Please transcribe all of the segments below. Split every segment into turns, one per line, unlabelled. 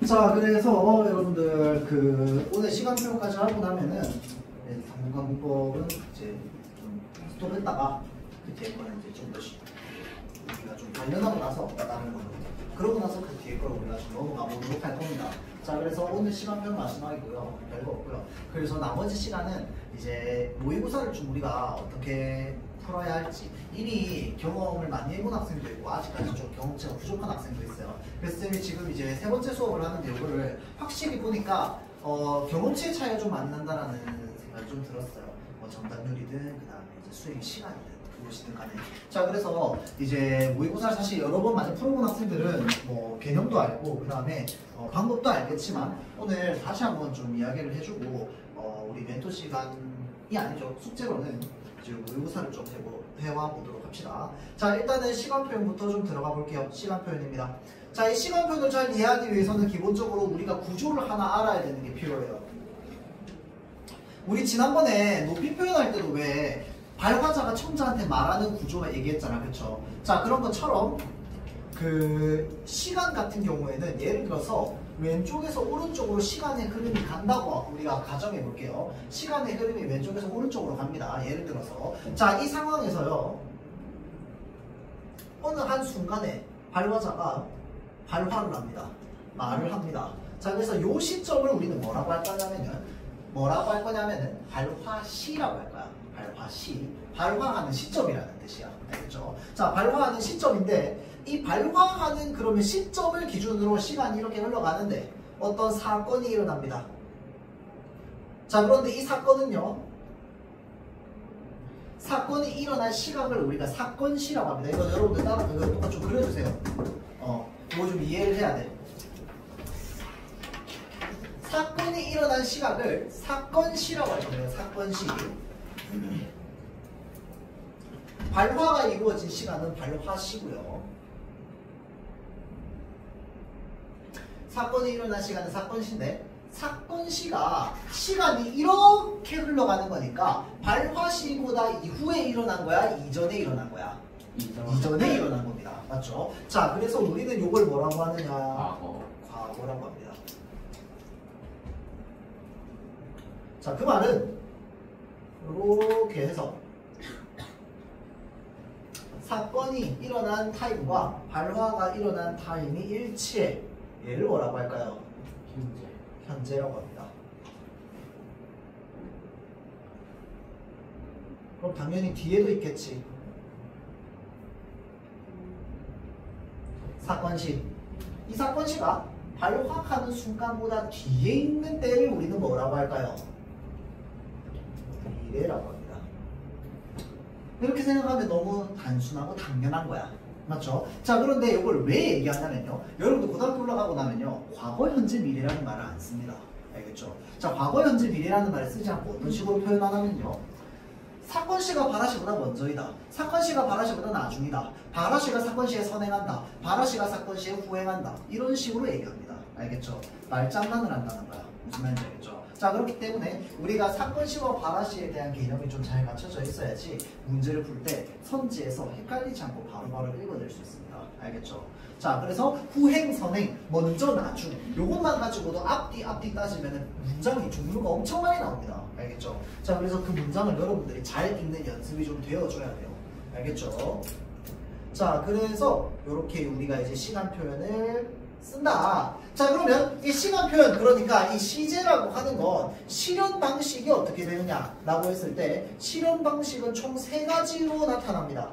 자, 그래서 여러분들 오늘 시간표까지 하고 나면은 당분간 문법은 이제 좀 스톱했다가 그 뒤에 거는 이제 좀 더 우리가 좀 단련하고 나서 다른 걸로 그러고 나서 그 뒤에 걸 우리가 좀 넘어가 보도록 할 겁니다. 자, 그래서 오늘 시간표는 마지막이고요. 별거 없고요. 그래서 나머지 시간은 이제 모의고사를 좀 우리가 어떻게 풀어야 할지 이미 경험을 많이 해본 학생도 있고 아직까지 좀 경험치가 부족한 학생도 있어요. 그래서 쌤이 지금 이제 세 번째 수업을 하는데 이거를 확실히 보니까 경험치의 차이가 좀 많이 난다라는 생각이 좀 들었어요. 뭐 정답률이든 그 다음에 이제 수행 시간이든 무엇이든 간에. 자, 그래서 이제 모의고사를 사실 여러 번 많이 풀어본 학생들은 뭐 개념도 알고 그 다음에 방법도 알겠지만 오늘 다시 한번 좀 이야기를 해주고 우리 멘토 시간이 아니죠. 숙제로는 지금 모의고사를 좀 해와 보도록 합시다. 자, 일단은 시간표현부터 좀 들어가 볼게요. 시간표현입니다. 자, 이 시간표현을 잘 이해하기 위해서는 기본적으로 우리가 구조를 하나 알아야 되는 게 필요해요. 우리 지난번에 높이 표현할 때도 왜 발화자가 첨자한테 말하는 구조가 얘기했잖아, 그쵸? 자, 그런 것처럼 시간 같은 경우에는 예를 들어서 왼쪽에서 오른쪽으로 시간의 흐름이 간다고 우리가 가정해 볼게요. 시간의 흐름이 왼쪽에서 오른쪽으로 갑니다. 예를 들어서 자, 이 상황에서요 어느 한 순간에 발화자가 발화를 합니다. 말을 합니다. 자, 그래서 이 시점을 우리는 뭐라고 할 거냐면은 발화시라고 할 거야. 발화시. 발화하는 시점이라는 뜻이야. 알겠죠? 자, 발화하는 시점인데 이 발화하는 그러면 시점을 기준으로 시간이 이렇게 흘러가는데 어떤 사건이 일어납니다. 자, 그런데 이 사건은요, 사건이 일어난 시각을 우리가 사건시라고 합니다. 이거 여러분들 따라 이거 좀 그려주세요. 이거 좀 이해를 해야 돼. 사건이 일어난 시각을 사건시라고 할 거예요. 사건시. 발화가 이루어진 시간은 발화시고요. 사건이 일어난 시간은 사건시인데 사건시가 시간이 이렇게 흘러가는 거니까 발화시보다 이후에 일어난 거야? 이전에 일어난 거야? 이전에 일어난 겁니다. 맞죠? 자, 그래서 우리는 이걸 뭐라고 하느냐? 과거라고 합니다. 자, 그 말은 이렇게 해서 사건이 일어난 타임과 발화가 일어난 타임이 일치해. 얘를 뭐라고 할까요? 현재라고 합니다. 그럼 당연히 뒤에도 있겠지. 사건시. 이 사건시가 발화하는 순간보다 뒤에 있는 때를 우리는 뭐라고 할까요? 미래라고 합니다. 이렇게 생각하면 너무 단순하고 당연한 거야. 맞죠? 자, 그런데 이걸 왜 얘기하냐면요. 여러분들 고등학교 올라가고 나면요. 과거, 현재, 미래라는 말을 안 씁니다. 알겠죠? 자, 과거, 현재, 미래라는 말을 쓰지 않고 어떤 식으로 표현하냐면요. 사건시가 발화시보다 먼저이다. 사건시가 발화시보다 나중이다. 발화시가 사건시에 선행한다. 발화시가 사건시에 후행한다. 이런 식으로 얘기합니다. 알겠죠? 말장난을 한다는 거야. 무슨 말인지 알겠죠? 자, 그렇기 때문에 우리가 사건시와 발화시에 대한 개념이 좀 잘 갖춰져 있어야지 문제를 풀 때 선지에서 헷갈리지 않고 바로바로 읽어낼 수 있습니다. 알겠죠? 자, 그래서 후행, 선행, 먼저, 나중 요것만 가지고도 앞뒤 따지면 문장이 종류가 엄청 많이 나옵니다. 알겠죠? 자, 그래서 그 문장을 여러분들이 잘 읽는 연습이 좀 되어줘야 돼요. 알겠죠? 자, 그래서 이렇게 우리가 이제 시간 표현을 쓴다. 자, 그러면 이 시간 표현, 그러니까 이 시제라고 하는 건 실현 방식이 어떻게 되느냐 라고 했을 때 실현 방식은 총 3가지로 나타납니다.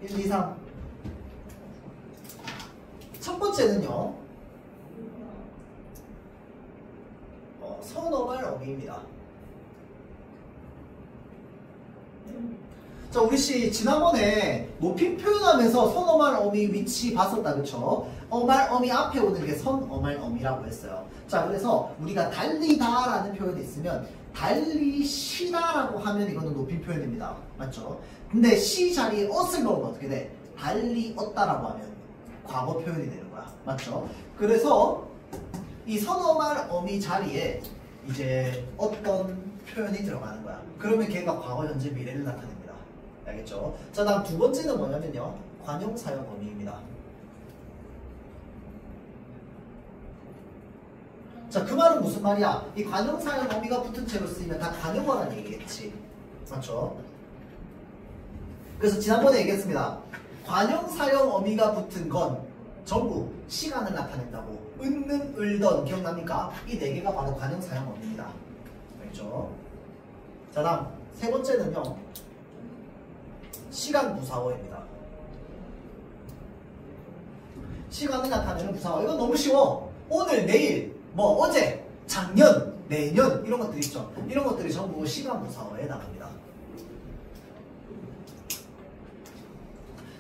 1, 2, 3. 첫 번째는요, 선어말 어미입니다. 자, 우리씨 지난번에 높이 표현하면서 선어말 어미 위치 봤었다, 그쵸? 어말 어미 앞에 오는 게 선어말 어미라고 했어요. 자, 그래서 우리가 달리다 라는 표현이 있으면 달리시다라고 하면 이거는 높이 표현입니다. 맞죠? 근데 시 자리에 엇을 넣으면 어떻게 돼? 달리었다라고 하면 과거 표현이 되는 거야. 맞죠? 그래서 이 선어말 어미 자리에 이제 어떤 표현이 들어가는 거야. 그러면 걔가 과거, 현재, 미래를 나타냅니다. 알겠죠? 자, 다음 두 번째는 뭐냐면요, 관용사역 어미입니다. 자, 그 말은 무슨 말이야? 이 관용사용 어미가 붙은 채로 쓰이면 다 관용어라는 얘기겠지. 맞죠? 그래서 지난번에 얘기했습니다. 관용사용 어미가 붙은 건 전부 시간을 나타낸다고. 은는, 을던 기억납니까? 이 네 개가 바로 관용사용 어미입니다. 알겠죠? 자, 다음 세 번째는요. 시간 부사어입니다. 시간을 나타내는 부사어. 이건 너무 쉬워. 오늘, 내일, 뭐 어제, 작년, 내년 이런 것들 있죠. 이런 것들이 전부 시간 부사어에 나갑니다.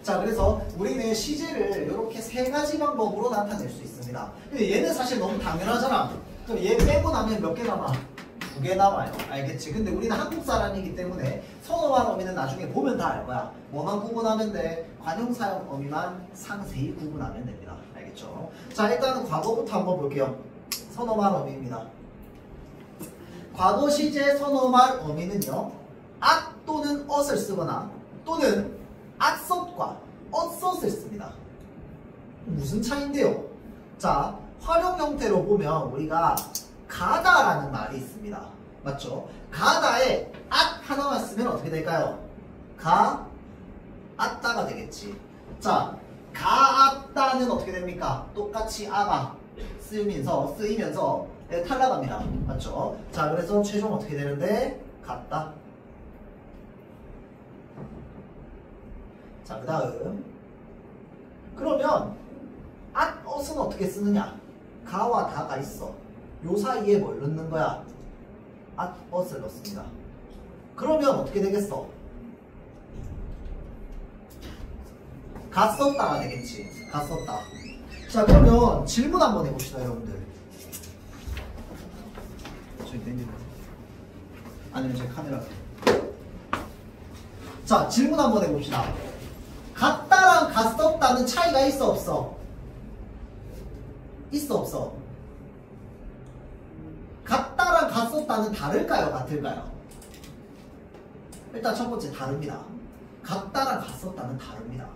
자, 그래서 우리는 시제를 이렇게 세 가지 방법으로 나타낼 수 있습니다. 근데 얘는 사실 너무 당연하잖아. 그럼 얘 빼고 나면 몇 개 남아? 2개 남아요. 알겠지? 근데 우리는 한국 사람이기 때문에 선어와 어미는 나중에 보면 다 알 거야. 뭐만 구분하면 돼? 관용사용 어미만 상세히 구분하면 됩니다. 알겠죠? 자, 일단은 과거부터 한번 볼게요. 선어말 어미입니다. 과거 시제 선어말 어미는요. 앗 또는 엇을 쓰거나 또는 앗섯과 엇섯을 씁니다. 무슨 차이인데요? 자, 활용 형태로 보면 우리가 가다라는 말이 있습니다. 맞죠? 가다에 앗 하나만 쓰면 어떻게 될까요? 가, 앗다가 되겠지. 자, 가앗다는 어떻게 됩니까? 똑같이 아가 쓰이면서 탈락합니다. 맞죠? 자, 그래서 최종 어떻게 되는데? 같다. 자, 그 다음. 그러면 앗, 엇은 어떻게 쓰느냐? 가와 다가 있어. 요 사이에 뭘 넣는 거야? 앗, 엇을 넣습니다. 그러면 어떻게 되겠어? 갔었다가 되겠지. 갔었다. 자, 그러면 질문 한번 해봅시다, 여러분들. 저기 땡기네. 아니면 제 카메라. 자, 질문 한번 해봅시다. 갔다랑 갔었다는 차이가 있어, 없어? 있어, 없어? 갔다랑 갔었다는 다를까요, 같을까요? 일단 첫 번째 다릅니다. 갔다랑 갔었다는 다릅니다.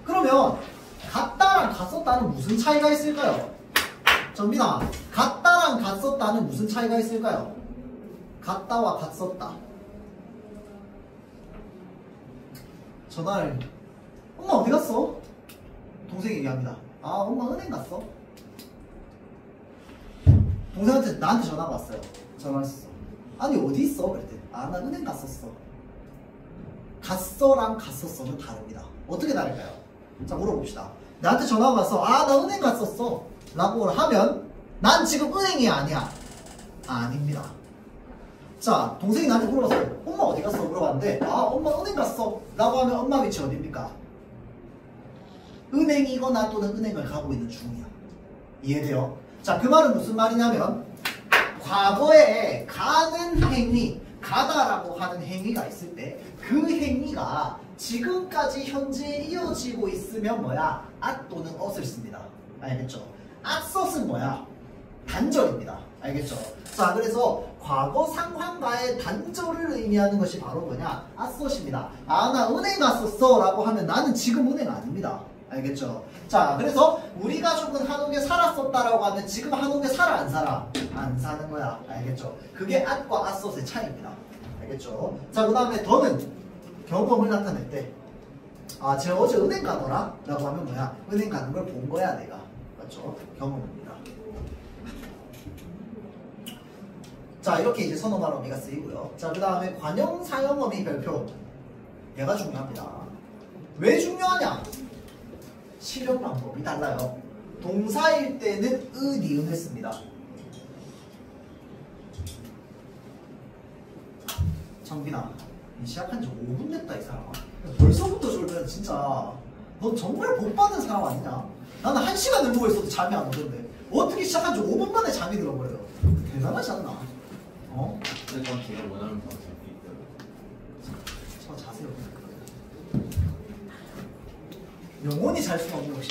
그러면 갔다랑 갔었다는 무슨 차이가 있을까요? 정빈아, 갔다랑 갔었다는 무슨 차이가 있을까요? 갔다와 갔었다. 전화를. 엄마 어디 갔어? 동생이 얘기합니다. 아, 엄마 은행 갔어? 동생한테 나한테 전화가 왔어요. 전화했어. 아니 어디 있어? 그랬더니 아, 나 은행 갔었어. 갔어랑 갔었어는 다릅니다. 어떻게 다를까요? 자, 물어봅시다. 나한테 전화가 와서 아, 나 은행 갔었어 라고 하면 난 지금 은행이 아니야. 아닙니다. 자, 동생이 나한테 물어봤어요. 엄마 어디 갔어? 물어봤는데 아, 엄마 은행 갔어 라고 하면 엄마 위치 어디입니까? 은행이거나 또는 은행을 가고 있는 중이야. 이해돼요? 자, 그 말은 무슨 말이냐면 과거에 가는 행위, 가다라고 하는 행위가 있을 때 그 행위가 지금까지 현재 이어지고 있으면 뭐야? 앗 또는 엇을 씁니다. 알겠죠? 앗섯은 뭐야? 단절입니다. 알겠죠? 자, 그래서 과거 상황과의 단절을 의미하는 것이 바로 뭐냐? 앗섯입니다. 아, 나 은행 갔었어 라고 하면 나는 지금 은행 아닙니다. 알겠죠? 자, 그래서 우리 가족은 한옥에 살았었다라고 하면 지금 한옥에 살아 안 살아? 안 사는 거야. 알겠죠? 그게 앗과 앗섯의 차이입니다. 알겠죠? 자, 그 다음에 더는 경험을 나타낼 때 아, 제가 어제 은행 가더라? 라고 하면 뭐야? 은행 가는 걸 본 거야 내가. 맞죠? 경험입니다. 자, 이렇게 이제 선어말 어미가 쓰이고요. 자, 그 다음에 관용 사용 어미 별표. 얘가 중요합니다. 왜 중요하냐? 실력 방법이 달라요. 동사일 때는 의, 니은을 씁니다. 정빈아, 시작한 지 5분 됐다 이 사람아. 벌써부터 졸면 진짜 넌 정말 복 받는 사람 아니냐? 나는 1시간을 누워있어도 잠이 안 오던데 어떻게 시작한 지 5분 만에 잠이 들어버려요? 대단하지 않나? 어?
근데 전 제가 원하는 방식이 있어요.
저 자세히 영원히 잘 수는 없는 것이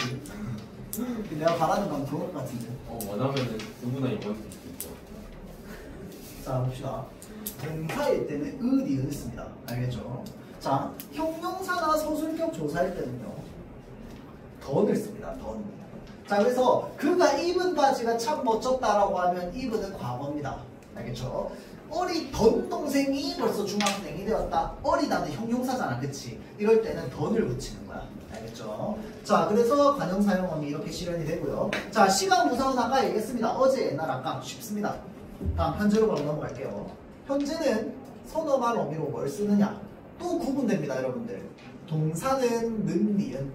내가 바라는 건 그런 것 같은데.
원하면은 누구나 영원히 될 수 있죠.
자, 봅시다. 동사일 때는 의, 니은을 씁니다. 알겠죠? 자, 형용사나 서술격 조사일 때는요 던을 씁니다. 던. 자, 그래서 그가 입은 바지가 참 멋졌다라고 하면 입은은 과거입니다. 알겠죠? 어리던 동생이 벌써 중학생이 되었다. 어리다는 형용사잖아, 그치? 이럴 때는 던을 붙이는 거야. 알겠죠? 자, 그래서 관형 사용어미 이렇게 실현이 되고요. 자, 시간 구성은 아까 얘기했습니다. 어제, 옛날, 아까 쉽습니다. 다음 현재로 바로 넘어갈게요. 현재는 서너 말 어미로 뭘 쓰느냐? 또 구분됩니다, 여러분들. 동사는 는, 니은,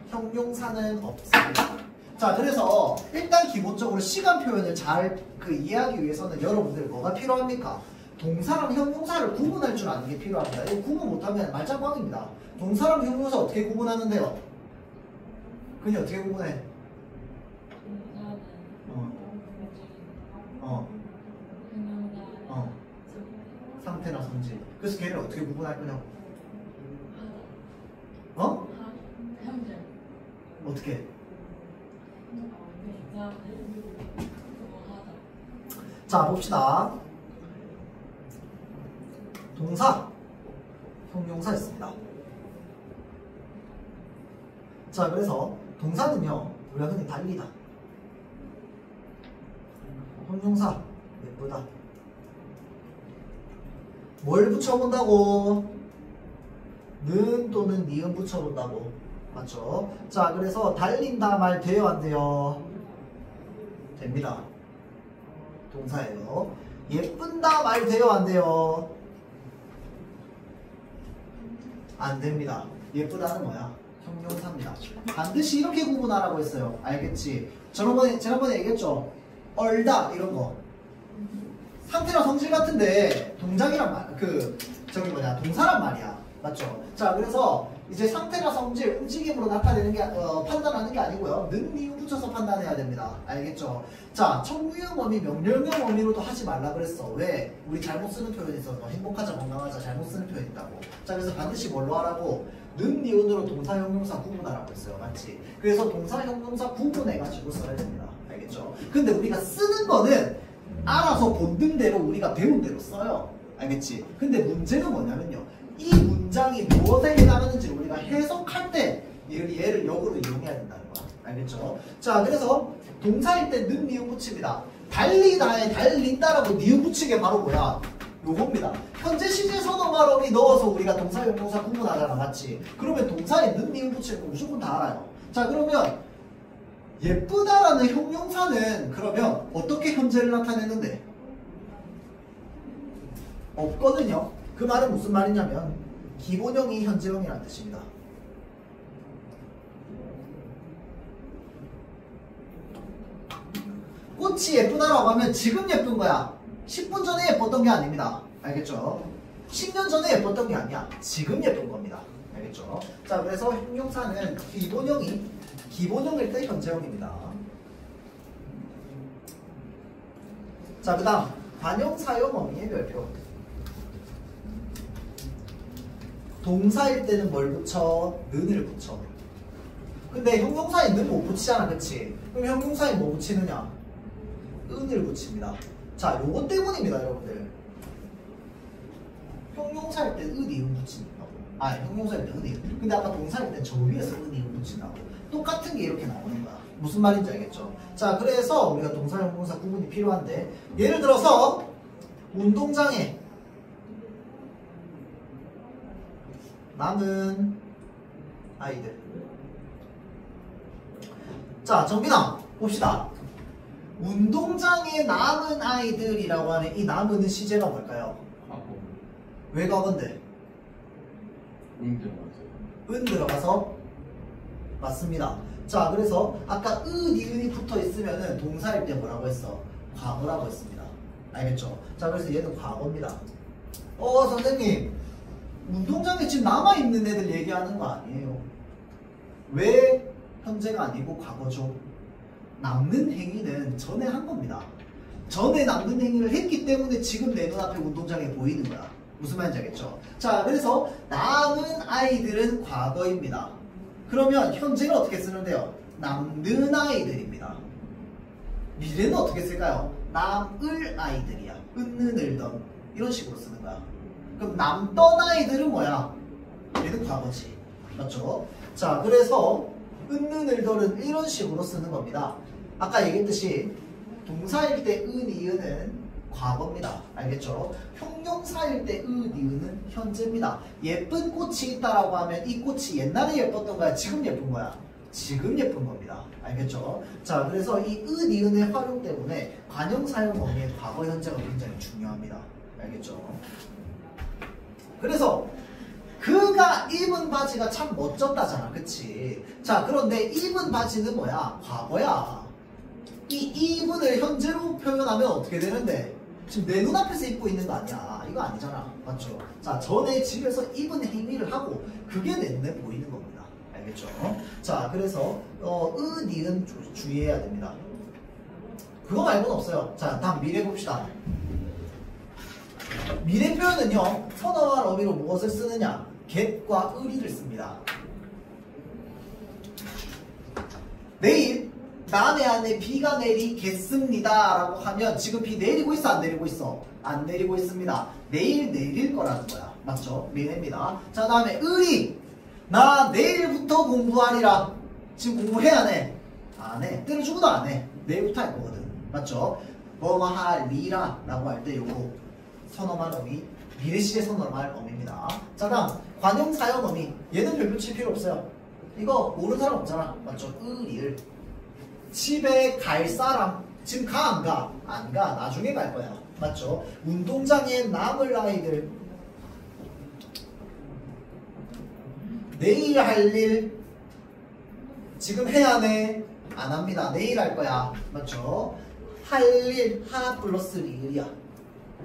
형용사는 없습니다. 자, 그래서 일단 기본적으로 시간 표현을 잘 이해하기 위해서는 여러분들 뭐가 필요합니까? 동사랑 형용사를 구분할 줄 아는 게 필요합니다. 이거 구분 못하면 말짱꽝입니다. 동사랑 형용사 어떻게 구분하는데요? 그니 어떻게 구분해? 상태나 성질. 그래서 걔를 어떻게 구분할 거냐고? 어떻게? 자, 봅시다. 동사, 형용사 있습니다. 자, 그래서 동사는요, 우리가 흔히 달리다. 형용사, 예쁘다. 뭘 붙여본다고? 는 또는 니은 붙여본다고. 맞죠? 자, 그래서 달린다 말 돼요, 안 돼요? 됩니다. 동사예요. 예쁜다 말 돼요, 안 돼요? 안 됩니다. 예쁘다는 뭐야? 형용사입니다. 반드시 이렇게 구분하라고 했어요. 알겠지? 지난번에 얘기했죠? 얼다 이런 거. 상태나 성질 같은데 동작이란 말, 동사란 말이야. 맞죠? 자, 그래서 이제 상태나 성질, 움직임으로 나타내는 게, 판단하는 게 아니고요. 는, 니은 붙여서 판단해야 됩니다. 알겠죠? 자, 청유형 어미, 명령형 어미로도 하지 말라 그랬어. 왜? 우리 잘못 쓰는 표현이 있어서 행복하자, 건강하자, 잘못 쓰는 표현이 있다고. 자, 그래서 반드시 뭘로 하라고? 는, 니은으로 동사, 형용사 구분하라고 했어요. 맞지? 그래서 동사, 형용사 구분해가지고 써야 됩니다. 알겠죠? 근데 우리가 쓰는 거는 알아서 본능대로 우리가 배운 대로 써요. 알겠지? 근데 문제는 뭐냐면요. 이 문장이 무엇에 해당하는지 우리가 해석할 때 얘를 역으로 이용해야 된다는 거야. 알겠죠? 자, 그래서 동사일 때 는, 니은 붙입니다. 달리다에 달린다라고 니은 붙이게 바로 뭐야? 요겁니다. 현재 시제 선어 발음이 넣어서 우리가 동사, 형용사 구분하잖아. 맞지? 그러면 동사에 는, 니은 붙이는 거 무조건 다 알아요. 자, 그러면 예쁘다라는 형용사는 그러면 어떻게 현재를 나타내는데? 없거든요. 그 말은 무슨 말이냐면 기본형이 현재형이라는 뜻입니다. 꽃이 예쁘다라고 하면 지금 예쁜 거야. 10분 전에 예뻤던 게 아닙니다. 알겠죠? 10년 전에 예뻤던 게 아니야. 지금 예쁜 겁니다. 알겠죠? 자, 그래서 형용사는 기본형일 때 현재형입니다. 자, 그 다음 관형, 사용, 어미의 별표. 동사일 때는 뭘 붙여? 는을 붙여. 근데 형용사에 는 못 붙이잖아, 그치? 그럼 형용사에 뭐 붙이느냐? 은을 붙입니다. 자, 요것 때문입니다, 여러분들. 형용사일 때 은, 이은 붙인다고. 형용사일 때 은, 이은. 근데 아까 동사일 때 저 위에서 은, 이은 붙인다고. 똑같은 게 이렇게 나오는 거야. 무슨 말인지 알겠죠? 자, 그래서 우리가 동사, 형용사 구분이 필요한데, 예를 들어서 운동장에 남은 아이들. 자, 정빈아 봅시다. 운동장에 남은 아이들이라고 하는 이 남은 시제가 뭘까요?
과거.
왜 과거인데? 은 들어가서 맞습니다. 자, 그래서 아까 니은이 붙어 있으면은 동사일 때 뭐라고 했어? 과거라고 했습니다. 알겠죠? 자, 그래서 얘는 과거입니다. 선생님, 운동장에 지금 남아있는 애들 얘기하는 거 아니에요. 왜 현재가 아니고 과거죠? 남는 행위는 전에 한 겁니다. 전에 남는 행위를 했기 때문에 지금 내 눈앞에 운동장에 보이는 거야. 무슨 말인지 알겠죠? 자, 그래서 남은 아이들은 과거입니다. 그러면 현재는 어떻게 쓰는데요? 남는 아이들입니다. 미래는 어떻게 쓸까요? 남을 아이들이야. 은는 을던 이런 식으로 쓰는 거야. 그럼 남던 아이들은 뭐야? 얘는 과거지. 맞죠? 자, 그래서 은을 덜은 이런 식으로 쓰는 겁니다. 아까 얘기했듯이 동사일 때 니은은 과거입니다. 알겠죠? 형용사일 때 니은은 현재입니다. 예쁜 꽃이 있다라고 하면 이 꽃이 옛날에 예뻤던 거야? 지금 예쁜 거야? 지금 예쁜 겁니다. 알겠죠? 자, 그래서 이 니은의 활용 때문에 관형 사용 어미의 과거 현재가 굉장히 중요합니다. 알겠죠? 그래서 그가 입은 바지가 참 멋졌다잖아. 그치? 자, 그런데 입은 바지는 뭐야? 과거야. 이 입은을 현재로 표현하면 어떻게 되는데? 지금 내 눈앞에서 입고 있는 거 아니야. 이거 아니잖아. 맞죠? 자, 전에 집에서 입은 행위를 하고 그게 내 눈에 보이는 겁니다. 알겠죠? 자, 그래서 니은 주의해야 됩니다. 그거 말고는 없어요. 자, 다음 미래 봅시다. 미래 표현은요, 선어와 어미로 무엇을 쓰느냐? get과 의리를 씁니다. 내일 남해 안에 비가 내리겠습니다 라고 하면 지금 비 내리고 있어 안 내리고 있어? 안 내리고 있습니다. 내일 내릴 거라는 거야. 맞죠? 미래입니다. 자, 다음에 의리. 나 내일부터 공부하리라. 지금 공부해야 해? 안 해. 때려 죽어도 안 해. 내일부터 할 거거든. 맞죠? 뭐뭐 하리라 라고 할 때 요거 선어말 어미, 미래 시제 선어말 어미입니다. 자, 다음 관용 사용 어미. 얘는 별표 칠 필요 없어요. 이거 모르는 사람 없잖아. 맞죠? 의리를. 집에 갈 사람. 지금 가 안 가? 안 가. 나중에 갈 거야. 맞죠? 운동장에 남을 아이들. 내일 할 일. 지금 해야 돼. 안 합니다. 내일 할 거야. 맞죠? 할 일. 하 플러스 리을이야.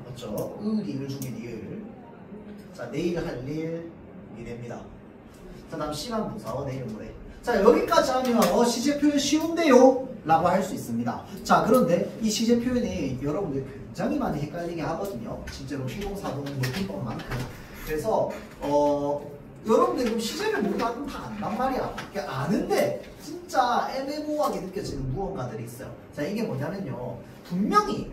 맞죠? 리을 중에 리을. 자, 내일 할 일. 미래입니다. 자, 다음 시간 부사와 내일 모레. 자, 여기까지 하면 시제 표현 쉬운데요? 라고 할 수 있습니다. 자, 그런데 이 시제 표현이 여러분들 굉장히 많이 헷갈리게 하거든요. 실제로 피동사동 물품법만큼. 그래서 여러분들 그럼 시제를 모두 알면 다 안단 말이야. 아는데 진짜 애매모호하게 느껴지는 무언가들이 있어요. 자, 이게 뭐냐면요. 분명히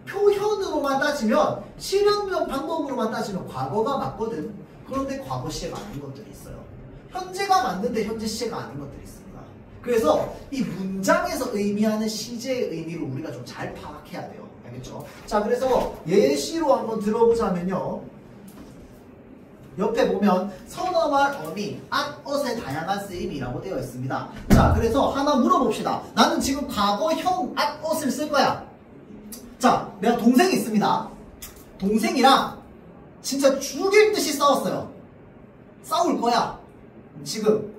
표현으로만 따지면 실현 방법으로만 따지면 과거가 맞거든. 그런데 과거 시제가 아닌 것들이 있어요. 현재가 맞는데 현재 시제가 아닌 것들이 있습니다. 그래서 이 문장에서 의미하는 시제의 의미를 우리가 좀 잘 파악해야 돼요. 알겠죠? 자, 그래서 예시로 한번 들어보자면요. 옆에 보면 선어말 어미, atot의 다양한 쓰임이라고 되어 있습니다. 자, 그래서 하나 물어봅시다. 나는 지금 과거형 atot을 쓸 거야. 자, 내가 동생이 있습니다. 동생이랑 진짜 죽일 듯이 싸웠어요. 싸울 거야. 지금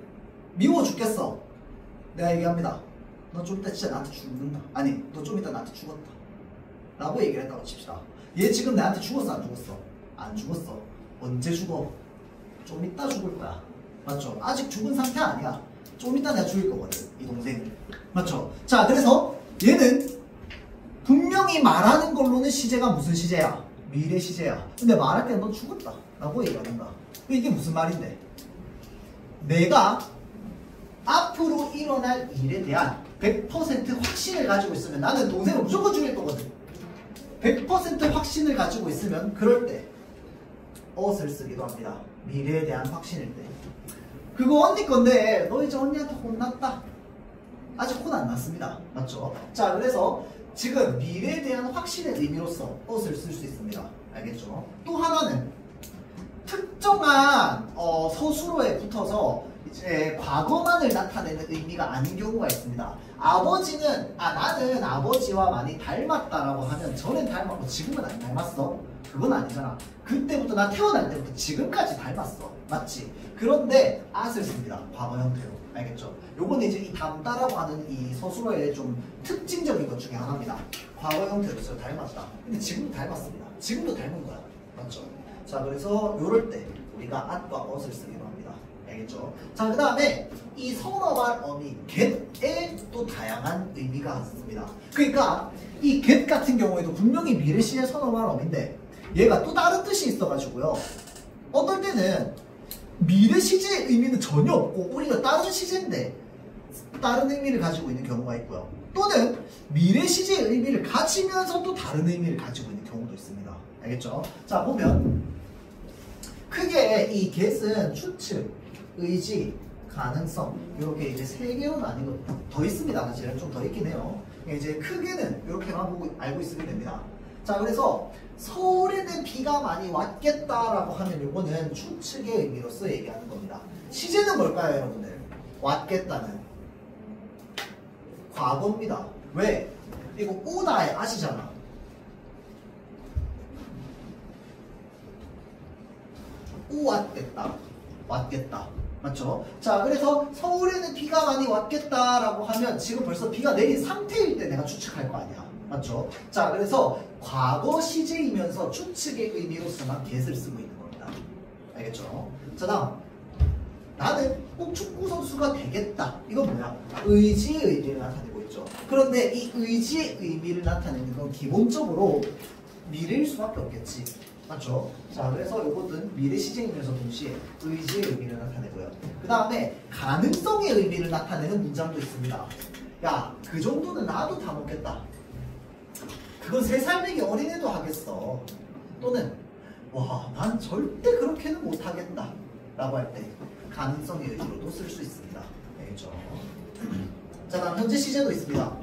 미워 죽겠어. 내가 얘기합니다. 너 좀 이따 진짜 나한테 죽는다. 아니, 너 좀 이따 나한테 죽었다 라고 얘기를 했다고 칩시다. 얘 지금 나한테 죽었어 안 죽었어? 안 죽었어. 언제 죽어? 좀 이따 죽을 거야. 맞죠? 아직 죽은 상태 아니야. 좀 이따 내가 죽일 거거든, 이 동생이. 맞죠? 자, 그래서 얘는 분명히 말하는 걸로는 시제가 무슨 시제야? 미래 시제야. 근데 말할 때 너 죽었다 라고 얘기하는가? 이게 무슨 말인데? 내가 앞으로 일어날 일에 대한 100% 확신을 가지고 있으면 나는 동생을 무조건 죽일 거거든. 100% 확신을 가지고 있으면 그럴 때 ot을 쓰기도 합니다. 미래에 대한 확신일 때. 그거 언니 건데 너 이제 언니한테 혼났다. 아직 혼 안 났습니다. 맞죠? 자, 그래서 지금 미래에 대한 확신의 의미로서 ot을 쓸 수 있습니다. 알겠죠? 또 하나는 특정한 서술어에 붙어서 이제 과거만을 나타내는 의미가 아닌 경우가 있습니다. 아버지는 나는 아버지와 많이 닮았다라고 하면 전엔 닮았고 지금은 안 닮았어? 그건 아니잖아. 그때부터 나 태어날 때부터 지금까지 닮았어. 맞지? 그런데 at을 씁니다. 과거 형태로. 알겠죠? 요거는 이제 이 닮다라고 하는 이 서술어의 좀 특징적인 것 중에 하나입니다. 과거 형태로 써 닮았다. 근데 지금도 닮았습니다. 지금도 닮은 거야. 맞죠? 자, 그래서 요럴 때 우리가 at과 ot을 쓰기로 합니다. 알겠죠? 자, 그 다음에 이 선어말 어미 get에 또 다양한 의미가 있습니다. 그러니까 이 get 같은 경우에도 분명히 미래 시제 선어말 어미인데 얘가 또 다른 뜻이 있어가지고요. 어떨 때는 미래 시제의 의미는 전혀 없고 우리가 다른 시제인데 다른 의미를 가지고 있는 경우가 있고요. 또는 미래 시제의 의미를 가지면서 또 다른 의미를 가지고 있는 경우도 있습니다. 알겠죠? 자, 보면 크게 이 get은 추측, 의지, 가능성 이렇게 이제 3개로 나뉘거든요. 더 있습니다. 사실 좀 더 있긴 해요. 이제 크게는 이렇게만 보고 알고 있으면 됩니다. 자, 그래서 서울에는 비가 많이 왔겠다라고 하면 이거는 추측의 의미로서 얘기하는 겁니다. 시제는 뭘까요, 여러분들? 왔겠다는 과거입니다. 왜? 이거 오다에 아시잖아. 오왔겠다. 왔겠다. 맞죠? 자, 그래서 서울에는 비가 많이 왔겠다라고 하면 지금 벌써 비가 내린 상태일 때 내가 추측할 거 아니야. 맞죠? 자, 그래서 과거 시제이면서 추측의 의미로서만 get을 쓰고 있는 겁니다. 알겠죠? 자, 다음. 나는 꼭 축구 선수가 되겠다. 이건 뭐야? 의지의 의미를 나타내고 있죠. 그런데 이 의지의 의미를 나타내는 건 기본적으로 미래일 수밖에 없겠지. 맞죠? 자, 그래서 이것은 미래 시제이면서 동시에 의지의 의미를 나타내고요. 그 다음에 가능성의 의미를 나타내는 문장도 있습니다. 야, 그 정도는 나도 다 먹겠다. 그건 3살 되기 어린애도 하겠어. 또는 와, 난 절대 그렇게는 못하겠다 라고 할 때 가능성의 의미로도 쓸 수 있습니다. 알겠죠? 자, 다음 현재 시제도 있습니다.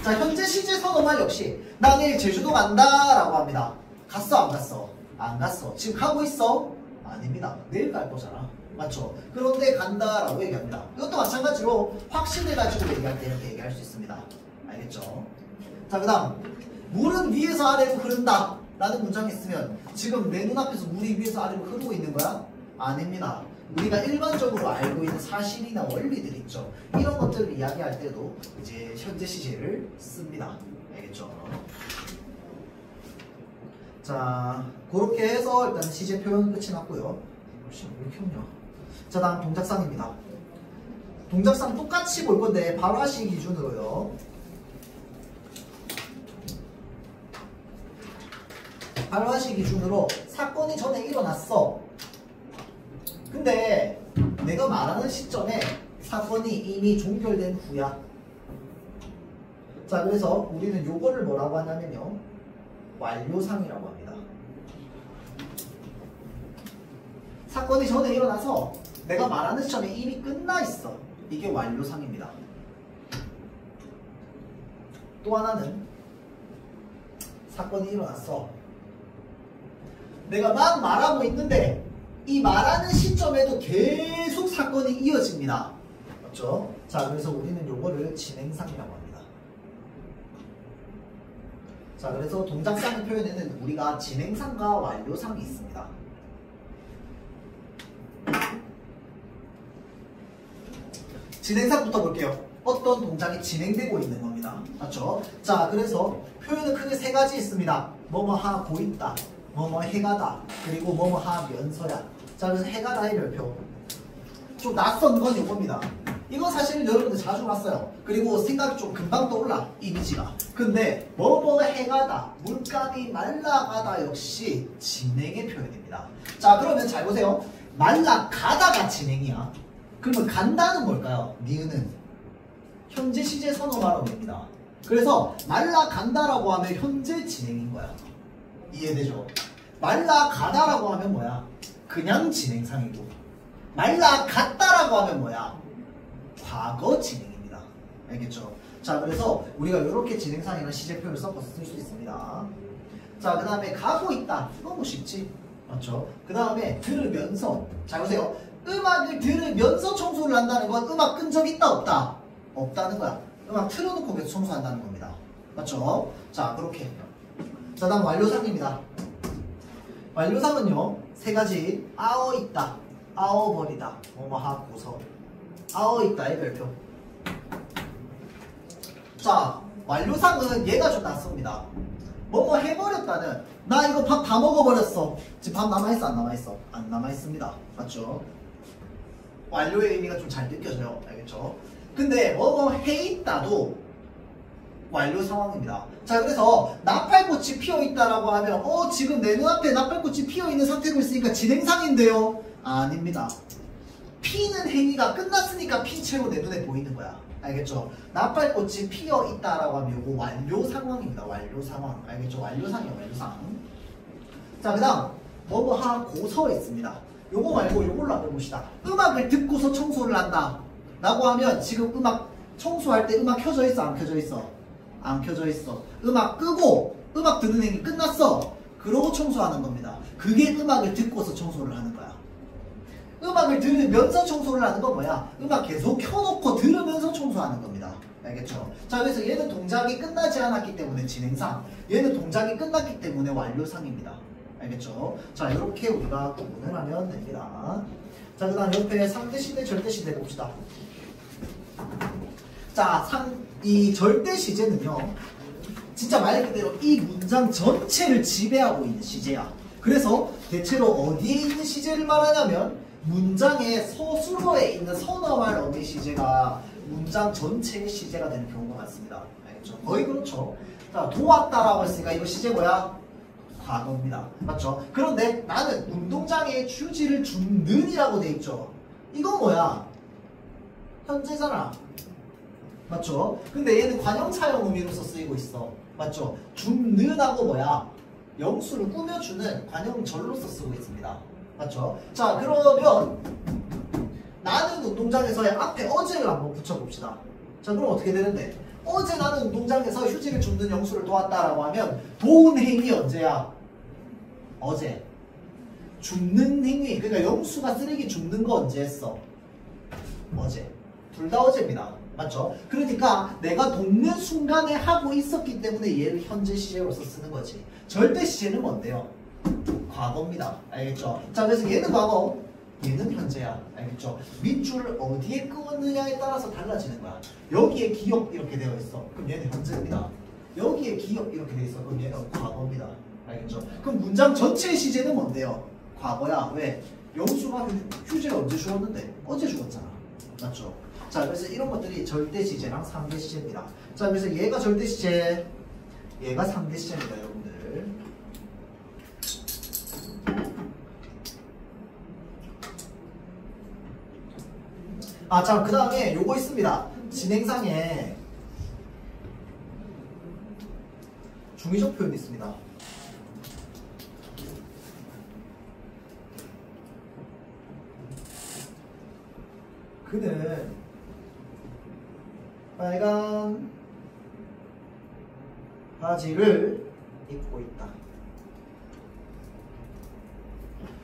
자, 현재 시제 선어말 역시 나 내일 제주도 간다 라고 합니다. 갔어 안 갔어? 안 갔어. 지금 가고 있어? 아닙니다. 내일 갈 거잖아. 맞죠? 그런데 간다라고 얘기합니다. 이것도 마찬가지로 확신해가지고 얘기할 때 이렇게 얘기할 수 있습니다. 알겠죠? 자, 그 다음 물은 위에서 아래로 흐른다 라는 문장이 있으면 지금 내 눈앞에서 물이 위에서 아래로 흐르고 있는 거야? 아닙니다. 우리가 일반적으로 알고 있는 사실이나 원리들 있죠. 이런 것들을 이야기할 때도 이제 현재 시제를 씁니다. 알겠죠? 자, 그렇게 해서 일단 시제 표현 끝이 났고요. 왜 이렇게 없냐? 자, 다음 동작상입니다. 동작상 똑같이 볼 건데 바로 하시 기준으로요. 바로 하시 기준으로 사건이 전에 일어났어. 근데 내가 말하는 시점에 사건이 이미 종결된 후야. 자, 그래서 우리는 요거를 뭐라고 하냐면요, 완료상이라고 합니다. 사건이 전에 일어나서 내가 말하는 시점에 이미 끝나 있어. 이게 완료상입니다. 또 하나는 사건이 일어났어. 내가 막 말하고 있는데 이 말하는 시점에도 계속 사건이 이어집니다. 맞죠? 자, 그래서 우리는 요거를 진행상이라고 합니다. 자, 그래서 동작상의 표현에는 우리가 진행상과 완료상이 있습니다. 진행상부터 볼게요. 어떤 동작이 진행되고 있는 겁니다. 맞죠? 자, 그래서 표현은 크게 3가지 있습니다. 뭐뭐 하고 있다, 뭐뭐 해가다, 그리고 뭐뭐 하면서야. 자, 그래서 해가다의 별표. 좀 낯선 건 이겁니다. 이건 사실 여러분들 자주 봤어요. 그리고 생각이 좀 금방 떠올라, 이미지가. 근데 뭐뭐 해가다, 물감이 말라가다 역시 진행의 표현입니다. 자, 그러면 잘 보세요. 말라가다가 진행이야. 그러면 간다는 뭘까요? 니은은 현재 시제 선어말로 됩니다. 그래서 말라간다라고 하면 현재 진행인 거야. 이해되죠? 말라가다라고 하면 뭐야? 그냥 진행상이고, 말라갔다라고 하면 뭐야? 과거 진행입니다. 알겠죠? 자, 그래서 우리가 이렇게 진행상이나 시제 표현을 섞어서 쓸 수 있습니다. 자, 그 다음에 가고 있다. 너무 쉽지? 맞죠? 그 다음에 들으면서. 자, 보세요. 음악을 들으면서 청소를 한다는 건 음악 끈 적 있다 없다? 없다는 거야. 음악 틀어놓고 계속 청소한다는 겁니다. 맞죠? 자, 그렇게. 자, 다음 완료상입니다. 완료상은요, 3가지. 아어 있다, 아어 버리다, 뭐뭐 하고서. 아어 있다의 별표. 자, 완료상은 얘가 좀 낫습니다. 뭐뭐 해버렸다는, 나 이거 밥 다 먹어버렸어. 지금 밥 남아있어 안 남아있어? 안 남아있습니다. 맞죠? 완료의 의미가 좀 잘 느껴져요. 알겠죠? 근데 뭐뭐 해있다도 완료 상황입니다. 자, 그래서 나팔꽃이 피어있다라고 하면 지금 내 눈앞에 나팔꽃이 피어있는 상태로 있으니까 진행상인데요? 아닙니다. 피는 행위가 끝났으니까 핀 채로 내 눈에 보이는 거야. 알겠죠? 나팔꽃이 피어있다라고 하면 이거 완료 상황입니다. 완료 상황. 알겠죠? 완료상이에요. 완료상. 자, 그 다음 뭐뭐 하고서 있습니다. 요거 말고 요걸로 한번 봅시다. 음악을 듣고서 청소를 한다 라고 하면 지금 음악 청소할 때 음악 켜져 있어 안 켜져 있어? 안 켜져 있어. 음악 끄고 음악 듣는 행위 끝났어. 그러고 청소하는 겁니다. 그게 음악을 듣고서 청소를 하는 거야. 음악을 들으면서 청소를 하는 건 뭐야? 음악 계속 켜놓고 들으면서 청소하는 겁니다. 알겠죠? 자, 그래서 얘는 동작이 끝나지 않았기 때문에 진행상, 얘는 동작이 끝났기 때문에 완료상입니다. 알겠죠? 자, 이렇게 우리가 구분을 하면 됩니다. 자, 그 다음 옆에 상대시제, 절대시제 봅시다. 자, 이 절대시제는요, 진짜 말 그대로 이 문장 전체를 지배하고 있는 시제야. 그래서 대체로 어디에 있는 시제를 말하냐면 문장의 서술어에 있는 선어말 어미 시제가 문장 전체의 시제가 되는 경우가 많습니다. 알겠죠? 거의 그렇죠. 자, 도왔다라고 했으니까 이거 시제 뭐야? 과거입니다. 맞죠? 그런데 나는 운동장에 휴지를 줍는이라고 돼 있죠. 이건 뭐야? 현재잖아. 맞죠? 근데 얘는 관형사형 의미로서 쓰이고 있어. 맞죠? 줍는하고 뭐야? 영수를 꾸며주는 관형절로서 쓰고 있습니다. 맞죠? 자, 그러면 나는 운동장에서의 앞에 어제를 한번 붙여봅시다. 자, 그럼 어떻게 되는데? 어제 나는 운동장에서 휴지를 줍는 영수를 도왔다라고 하면 도운 행위 언제야? 어제. 줍는 행위, 그러니까 영수가 쓰레기 줍는 거 언제 했어? 어제. 둘 다 어제입니다. 맞죠? 그러니까 내가 돕는 순간에 하고 있었기 때문에 얘를 현재 시제로서 쓰는 거지. 절대 시제는 뭔데요? 과거입니다. 알겠죠? 자, 그래서 얘는 과거, 얘는 현재야. 알겠죠? 밑줄을 어디에 끄느냐에 따라서 달라지는 거야. 여기에 기억 이렇게 되어 있어. 그럼 얘는 현재입니다. 여기에 기억 이렇게 되어 있어. 그럼 얘는 과거입니다. 알겠죠? 그럼 문장 전체의 시제는 뭔데요? 과거야. 왜? 영수가 휴지를 언제 주었는데? 어제 주었잖아. 맞죠? 자, 그래서 이런 것들이 절대 시제랑 상대 시제입니다. 자, 그래서 얘가 절대 시제, 얘가 상대 시제입니다, 여러분들. 아, 자, 그 다음에 요거 있습니다. 진행상에 중의적 표현이 있습니다. 그는 빨간 바지를 입고 있다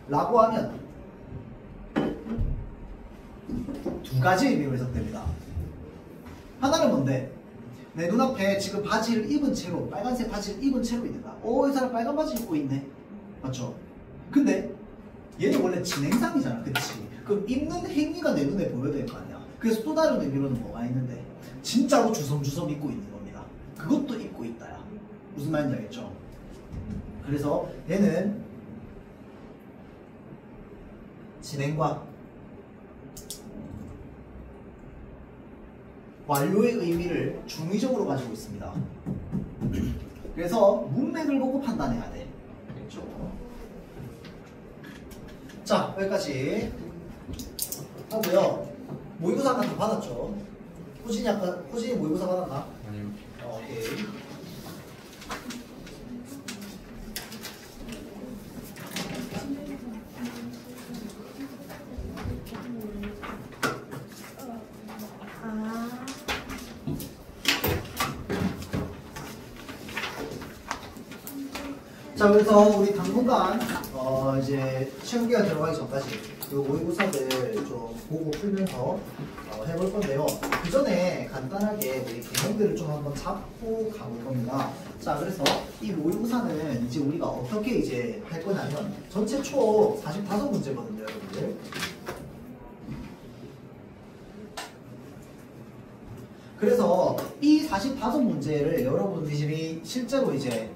라고 하면 두 가지 의미로 해석됩니다. 하나는 뭔데? 내 눈앞에 지금 바지를 입은 채로, 빨간색 바지를 입은 채로 있는 거야. 이 사람 빨간 바지 입고 있네. 맞죠? 근데 얘는 원래 진행상이잖아. 그치? 그럼 입는 행위가 내 눈에 보여야 될 거 아니야. 그래서 또 다른 의미로는 뭐가 있는데 진짜로 주섬주섬 입고 있는 겁니다. 그것도 입고 있다야. 무슨 말인지 알겠죠? 그래서 얘는 진행과 완료의 의미를 중의적으로 가지고 있습니다. 그래서 문맥을 보고 판단해야 돼. 알겠죠? 자, 여기까지 하고요. 모의고사 아까 다 받았죠? 호진이 모의고사 받았나?
아니요.
오케이. 자, 그래서 우리 당분간 이제 시험기간 들어가기 전까지 그 모의고사들 좀 보고 풀면서 해볼 건데요. 그 전에 간단하게 우리 개념들을 좀 한번 잡고 가볼 겁니다. 자, 그래서 이 모의고사는 이제 우리가 어떻게 이제 할 거냐면 전체 총 45문제거든요, 여러분들. 그래서 이 45문제를 여러분들이 실제로 이제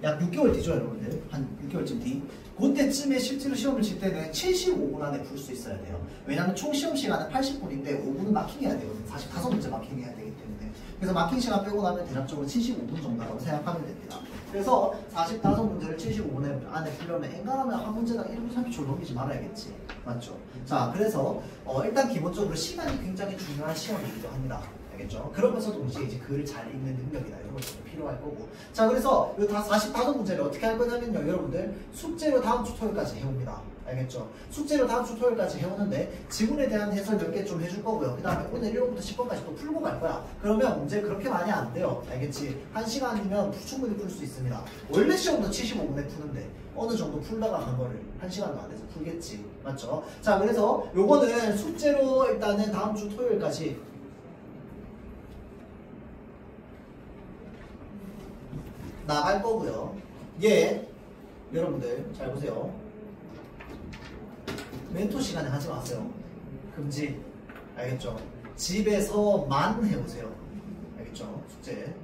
약 6개월 뒤죠, 여러분들. 한 6개월쯤 뒤. 그때쯤에 실제로 시험을 칠 때는 75분 안에 풀 수 있어야 돼요. 왜냐하면 총 시험 시간은 80분인데 5분은 마킹해야 돼요. 45문제 마킹해야 되기 때문에. 그래서 마킹 시간 빼고 나면 대략적으로 75분 정도라고 생각하면 됩니다. 그래서 45문제를 75분 안에 풀려면 엔간하면 한 문제당 1분 30초를 넘기지 말아야겠지. 맞죠? 자, 그래서 일단 기본적으로 시간이 굉장히 중요한 시험이기도 합니다. 알겠죠? 알겠죠? 그러면서 동시에 이제 글을 잘 읽는 능력이다 이런 것도 필요할 거고. 자, 그래서 이 다 45문제를 어떻게 할 거냐면요, 여러분들 숙제로 다음 주 토요일까지 해옵니다. 알겠죠? 숙제로 다음 주 토요일까지 해오는데 지문에 대한 해설 몇 개 좀 해줄 거고요. 그 다음에 오늘 1번부터 10번까지 또 풀고 갈 거야. 그러면 문제 그렇게 많이 안 돼요. 알겠지? 1시간이면 충분히 풀 수 있습니다. 원래 시험도 75분에 푸는데 어느 정도 풀다가 간 거를 1시간도 안 돼서 풀겠지. 맞죠? 자, 그래서 요거는 숙제로 일단은 다음 주 토요일까지 나갈 거고요. 얘 여러분들 잘 보세요. 멘토 시간에 하지 마세요. 금지. 알겠죠? 집에서만 해보세요. 알겠죠? 숙제.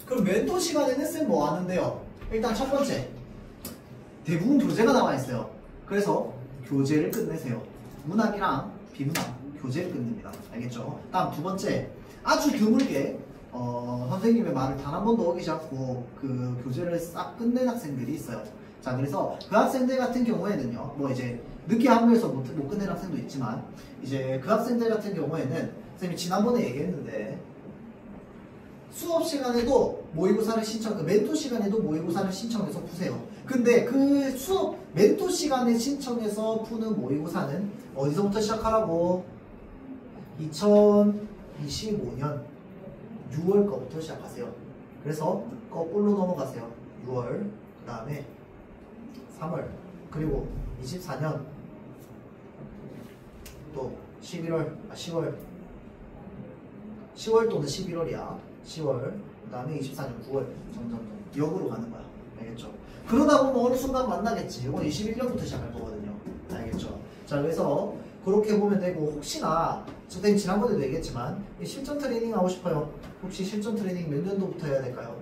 그럼 멘토 시간에는 쌤 뭐 하는데요? 일단 첫 번째, 대부분 교재가 나와 있어요. 그래서 교재를 끝내세요. 문학이랑 비문학 교재를 끝냅니다. 알겠죠? 다음 두 번째, 아주 드물게 선생님의 말을 단 한 번도 어기지 않고 그 교재를 싹 끝낸 학생들이 있어요. 자, 그래서 그 학생들 같은 경우에는요, 뭐 이제 늦게 합류해서 못 끝낸 학생도 있지만, 이제 그 학생들 같은 경우에는 선생님이 지난번에 얘기했는데 수업 시간에도 모의고사를 그 멘토 시간에도 모의고사를 신청해서 푸세요. 근데 그 수업 멘토 시간에 신청해서 푸는 모의고사는 어디서부터 시작하라고? 2025년 6월 거부터 시작하세요. 그래서 거꾸로 넘어가세요. 6월, 그 다음에 3월, 그리고 24년 또 10월 또는 11월이야. 10월, 그 다음에 24년 9월 점점 역으로 가는 거야. 알겠죠? 그러다 보면 어느 순간 만나겠지. 이건 21년부터 시작할 거거든요. 알겠죠? 자, 그래서 그렇게 보면 되고, 혹시나 선생님 지난번에도 얘기했지만 실전 트레이닝 하고 싶어요. 혹시 실전 트레이닝 몇 년도부터 해야 될까요?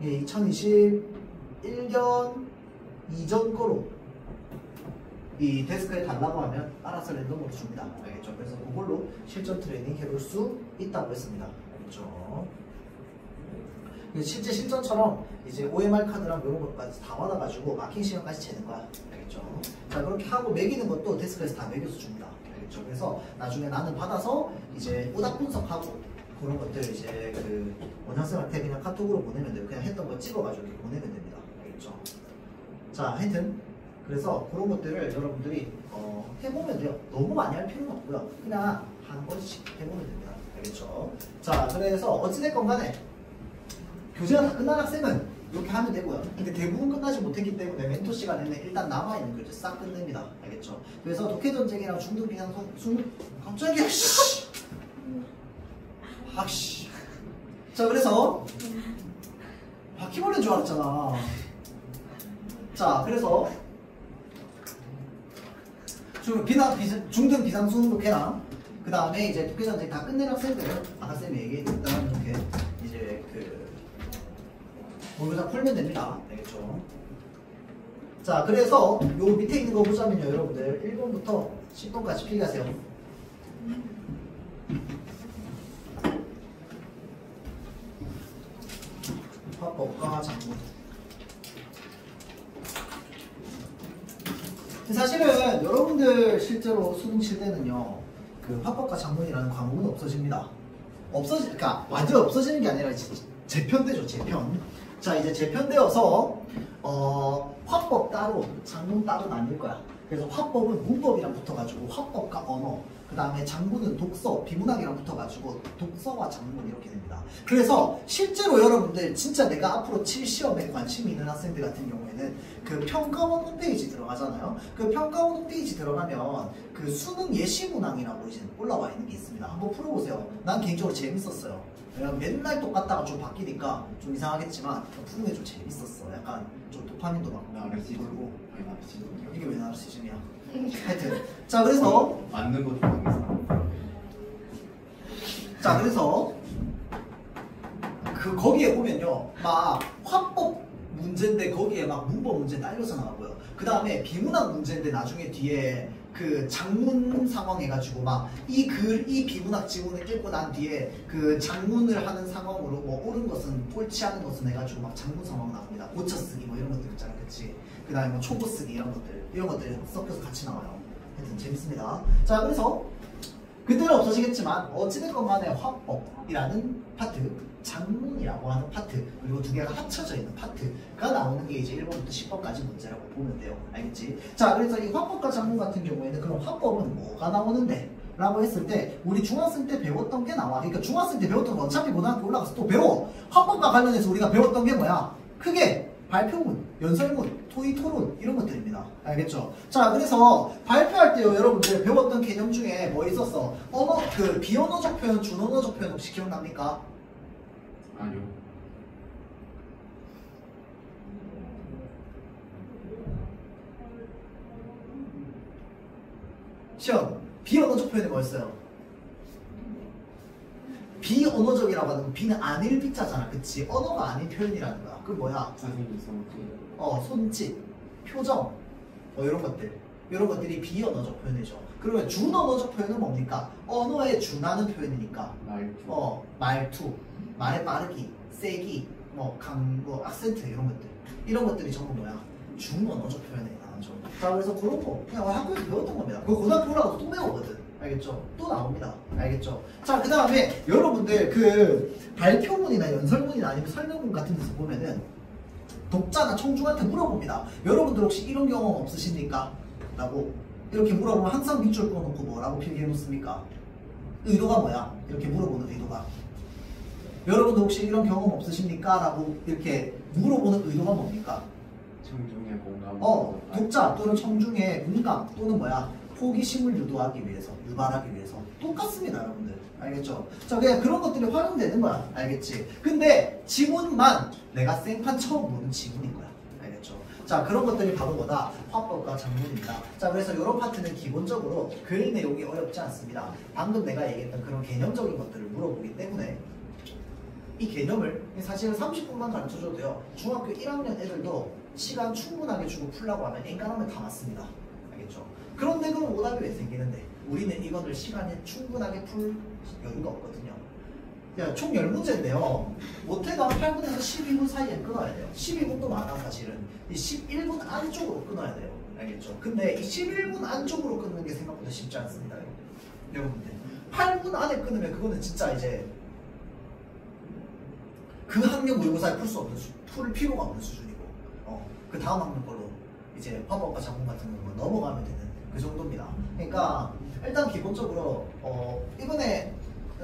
예, 2021년 이전 거로 이 데스크에 달라고 하면 알아서 랜덤으로 줍니다. 알겠죠? 그래서 그걸로 실전 트레이닝 해볼 수 있다고 했습니다. 알겠죠? 실제 실전처럼 이제 OMR 카드랑 이런 것까지 다 받아가지고 마킹 시간까지 재는 거야. 알겠죠? 자, 그렇게 하고 매기는 것도 데스크에서 다 매겨서 줍니다. 알겠죠? 그래서 나중에 나는 받아서 이제 오답 분석하고 그런 것들 이제 그 원장쌤한테 그냥 카톡으로 보내면 돼요. 그냥 했던 거 찍어가지고 이렇게 보내면 됩니다. 알겠죠? 자, 하여튼 그래서 그런 것들을 여러분들이 해보면 돼요. 너무 많이 할 필요는 없고요. 그냥 한 번씩 해보면 됩니다. 알겠죠? 자, 그래서 어찌됐건 간에 교재가 다 끝난 학생은 이렇게 하면 되고요. 근데 대부분 끝나지 못했기 때문에 멘토 시간에는 일단 남아있는 교재 싹 끝냅니다. 알겠죠? 그래서 독해전쟁이랑 중등비상성 깜짝이야 씨. 아씨. 자, 그래서 바퀴벌레인 줄 알았잖아. 자, 그래서 중등 비상수능 독해랑 그 다음에 이제 독해전쟁 다 끝낸 학생들은 아까 쌤이 얘기했던 이렇게 이제 그 모의고사 풀면 됩니다. 알겠죠? 자, 그래서 요 밑에 있는 거 보자면요, 여러분들 1번부터 10번까지 필기하세요. 화법과 작문. 사실은 여러분들 실제로 수능 칠 때는요, 그 화법과 작문이라는 과목은 없어집니다. 그러니까 완전 없어지는 게 아니라 재편되죠, 재편. 자, 이제 재편되어서 화법 따로, 작문 따로 나뉠 거야. 그래서 화법은 문법이랑 붙어가지고 화법과 언어, 그 다음에 장문은 독서, 비문학이랑 붙어가지고 독서와 장문 이렇게 됩니다. 그래서 실제로 여러분들 진짜 내가 앞으로 칠 시험에 관심이 있는 학생들 같은 경우에는 그 평가원 홈페이지 들어가잖아요. 그 평가원 홈페이지 들어가면 그 수능 예시 문항이라고 이제 올라와 있는 게 있습니다. 한번 풀어보세요. 난 개인적으로 재밌었어요. 왜냐면 맨날 똑같다가 좀 바뀌니까 좀 이상하겠지만 푸는 게 좀 재밌었어. 약간 좀 도파민도 막 나르시즘이고. 이게 왜 나르시즘이야? 하여튼 자, 그래서
맞는 것도 당했어.
자, 그래서 그 거기에 보면요, 막 화법 문제인데 거기에 막 문법 문제 딸려서 나오고요. 그 다음에 비문학 문제인데 나중에 뒤에 그 장문 상황 해가지고 막 이 비문학 지문을 읽고 난 뒤에 그 장문을 하는 상황으로 뭐 옳은 것은 옳지 않은 것은 해가지고 막 장문 상황 나옵니다. 고쳐 쓰기 뭐 이런 것들 있잖아, 그치? 그 다음에 뭐 초보 쓰기 이런 것들 섞여서 같이 나와요. 하여튼 재밌습니다. 자, 그래서 그때는 없어지겠지만 어찌됐건 간에 화법이라는 파트, 장문이라고 하는 파트, 그리고 두 개가 합쳐져 있는 파트가 나오는 게 이제 1번부터 10번까지 문제라고 보면 돼요. 알겠지? 자, 그래서 이 화법과 장문 같은 경우에는 그럼 화법은 뭐가 나오는데? 라고 했을 때 우리 중학생 때 배웠던 게 나와. 그러니까 중학생 때 배웠던 거 어차피 고등학교 올라가서 또 배워. 화법과 관련해서 우리가 배웠던 게 뭐야? 크게 발표문, 연설문, 토의 토론 이런 것들입니다. 알겠죠? 자, 그래서 발표할 때요 여러분들 배웠던 개념 중에 뭐 있었어? 언어, 그 비언어적 표현, 준언어적 표현 혹시 기억납니까?
아니요.
시험, 비언어적 표현이 뭐였어요? 비언어적이라고 하는 건 비는 아닐 비자잖아. 그치? 언어가 아닌 표현이라는 거야. 그 뭐야?
선생님 성질.
손짓, 표정, 뭐 이런 것들. 이런 것들이 비언어적 표현이죠. 그러면 준언어적 표현은 뭡니까? 언어에 준하는 표현이니까.
말투.
말투, 말의 빠르기, 세기, 뭐 악센트 이런 것들. 이런 것들이 전부 뭐야? 준언어적 표현에 나오죠. 자, 그래서 그런 거 그냥 학교에서 배웠던 겁니다. 그거 고등학교 올라가서 또 배우거든. 알겠죠? 또 나옵니다. 알겠죠? 자, 그 다음에 여러분들 그 발표문이나 연설문이나 아니면 설명문 같은 데서 보면은 독자나 청중한테 물어봅니다. 여러분들 혹시 이런 경험 없으십니까? 라고 이렇게 물어보면 항상 밑줄 꺼놓고 뭐라고 필기해 놓습니까? 의도가 뭐야? 이렇게 물어보는 의도가. 여러분들 혹시 이런 경험 없으십니까? 라고 이렇게 물어보는 의도가 뭡니까?
청중의 공감.
독자 또는 청중의 공감 또는 뭐야? 호기심을 유도하기 위해서, 유발하기 위해서 똑같습니다, 여러분들. 알겠죠? 자, 그냥 그런 것들이 활용되는 거야. 알겠지? 근데 지문만 내가 생판 처음 보는 지문인 거야. 알겠죠? 자, 그런 것들이 바로 뭐다? 화법과 장문입니다. 자, 그래서 이런 파트는 기본적으로 글 내용이 어렵지 않습니다. 방금 내가 얘기했던 그런 개념적인 것들을 물어보기 때문에 이 개념을 사실은 30분만 가르쳐줘도 돼요. 중학교 1학년 애들도 시간 충분하게 주고 풀라고 하면 엔간하면 다 맞습니다. 알겠죠? 그런데 그럼 오답이 왜 생기는데? 우리는 이거를 시간에 충분하게 풀 여유가 없거든요. 총 10문제인데요. 못해가 8분에서 12분 사이에 끊어야 돼요. 12분도 많아 사실은. 이 11분 안쪽으로 끊어야 돼요. 알겠죠? 근데 이 11분 안쪽으로 끊는 게 생각보다 쉽지 않습니다. 여러분들 8분 안에 끊으면 그거는 진짜 이제 그 학년 모의고사에 풀 필요가 없는 수준이고 그 다음 학년 걸로 이제 화법과 장문 같은 거 넘어가면 되는 그 정도입니다. 그러니까 일단 기본적으로 이번에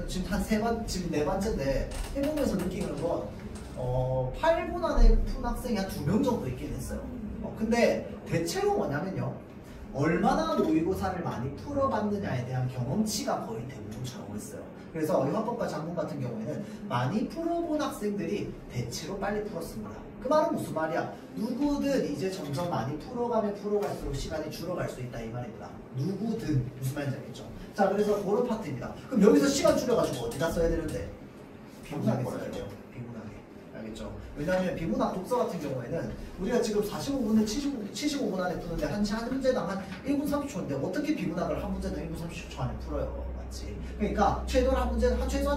지금 한 지금 4번째인데 해보면서 느끼는 건 8분 안에 푼 학생이 한 2명 정도 있긴 했어요. 근데 대체로 뭐냐면요, 얼마나 모의고사를 많이 풀어봤느냐에 대한 경험치가 거의 대부분처럼 있어요. 그래서 이 화법과 장문 같은 경우에는 많이 풀어본 학생들이 대체로 빨리 풀었습니다. 그 말은 무슨 말이야? 누구든 이제 점점 많이 풀어가면 풀어갈수록 시간이 줄어갈 수 있다 이 말입니다. 누구든 무슨 말인지 알겠죠? 자, 그래서 그런 파트입니다. 그럼 여기서 시간 줄여가지고 어디다 써야 되는데? 비문학에 써야 돼요. 비문학에. 알겠죠? 왜냐하면 비문학 독서 같은 경우에는 우리가 지금 45분에 75분 안에 푸는데 한 문제당 한 1분 30초인데 어떻게 비문학을 한 문제당 1분 30초 안에 풀어요? 맞지? 그러니까 최소한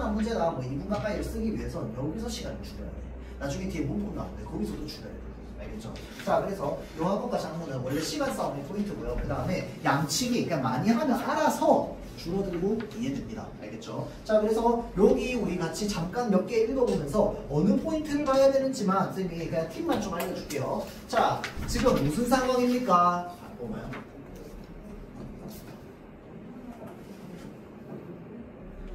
한 문제당 뭐 2분 가까이를 쓰기 위해서는 여기서 시간을 줄여야 돼. 나중에 뒤에 문법 나오는데 거기서도 줄여야 돼. 알겠죠? 자, 그래서 화법과 장문은 원래 시간 싸움이 포인트고요. 그 다음에 양치기, 그냥 많이 하면 알아서 줄어들고 이해됩니다. 알겠죠? 자, 그래서 여기 우리 같이 잠깐 몇 개 읽어보면서 어느 포인트를 봐야 되는지만 선생님이 그냥 팁만 좀 알려줄게요. 자, 지금 무슨 상황입니까? 뭐가요?